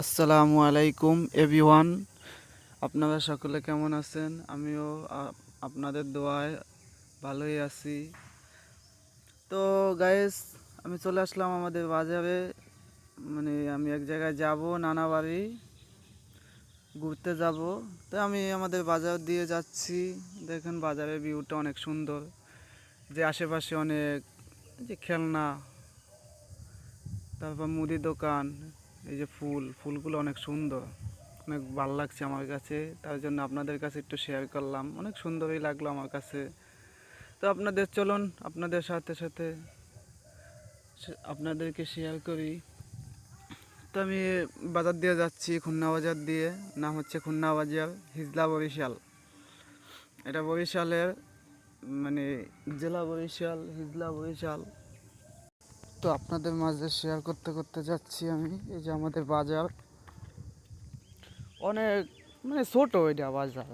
আসসালামু আলাইকুম এভরিওয়ান। আপনারা সকলে কেমন আছেন? আমিও আপনাদের দোয়ায় ভালোই আছি। তো গাইস, আমি চলে আসলাম আমাদের বাজারে। আমি এক জায়গায় যাব, নানা বাড়ি ঘুরতে যাব। তো আমি আমাদের বাজার দিয়ে যাচ্ছি। দেখেন বাজারের ভিউটা অনেক সুন্দর, যে আশেপাশে অনেক যে খেলনা, তারপর মুদি দোকান, এই যে ফুলগুলো অনেক সুন্দর, অনেক ভালো লাগছে আমার কাছে। তার জন্য আপনাদের কাছে একটু শেয়ার করলাম, অনেক সুন্দরই লাগলো আমার কাছে। তো আপনাদের চলুন, আপনাদের সাথে সাথে আপনাদেরকে শেয়ার করি। তো আমি বাজার দিয়ে যাচ্ছি, খুলনা বাজার দিয়ে। নাম হচ্ছে খুলনা বাজার, হিজলা বরিশাল। এটা বরিশালের, মানে জেলা বরিশাল, হিজলা বরিশাল। তো আপনাদের মাঝে শেয়ার করতে করতে যাচ্ছি আমি। এই যে আমাদের বাজার অনেক, ছোট এটা বাজার,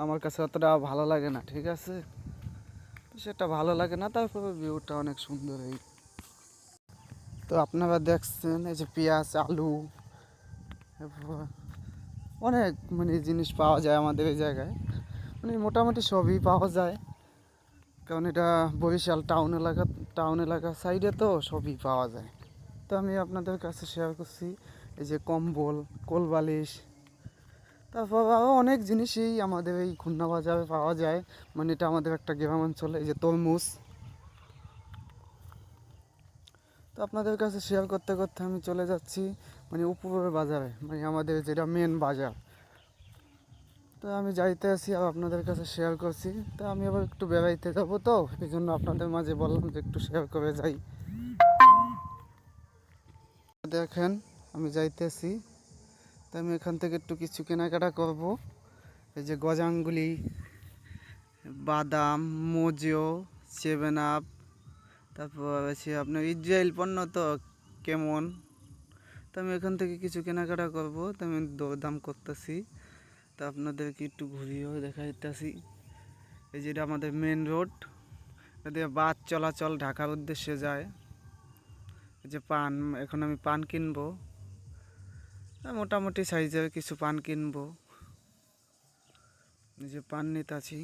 আমার কাছে অতটা ভালো লাগে না, ঠিক আছে? সেটা ভালো লাগে না, তারপরে ভিউটা অনেক সুন্দর। এই তো আপনারা দেখছেন, এই যে পেঁয়াজ, আলু, এরপর অনেক জিনিস পাওয়া যায় আমাদের এই জায়গায়। মোটামুটি সবই পাওয়া যায়, কারণ এটা বরিশাল টাউন এলাকা সাইডে, তো সবই পাওয়া যায়। তো আমি আপনাদের কাছে শেয়ার করছি এই যে কম্বল, কোলবালিশ, তারপর আরও অনেক জিনিসই আমাদের এই খুলনা বাজারে পাওয়া যায়। এটা আমাদের একটা গ্রামাঞ্চলে। এই যে তরমুজ। তো আপনাদের কাছে শেয়ার করতে করতে আমি চলে যাচ্ছি উপরের বাজারে, আমাদের যেটা মেন বাজার। তো আমি যাইতে আছি আর আপনাদের কাছে শেয়ার করছি। তো আমি আবার একটু বেড়াইতে যাবো, তো এই জন্য আপনাদের মাঝে বললাম যে একটু শেয়ার করে যাই। দেখেন আমি যাইতেছি। তো আমি এখান থেকে একটু কিছু কেনাকাটা করব। এই যে গজাঙ্গুলি, বাদাম, মোজো, 7 আপ, তারপর আছে আপনার ইসরায়েল পণ্য, তো কেমন। তো আমি এখান থেকে কিছু কেনাকাটা করব। তো আমি দরদাম করতেছি। তা আপনাদেরকে একটু ঘুরিয়েও দেখাইতেছি। এই যেটা আমাদের মেন রোড, এদিকে বাস চলাচল ঢাকার উদ্দেশ্যে যায়। এই যে পান, এখন আমি পান কিনবো, মোটামুটি সাইজের কিছু পান কিনবো। এই যে পান নিতেছি।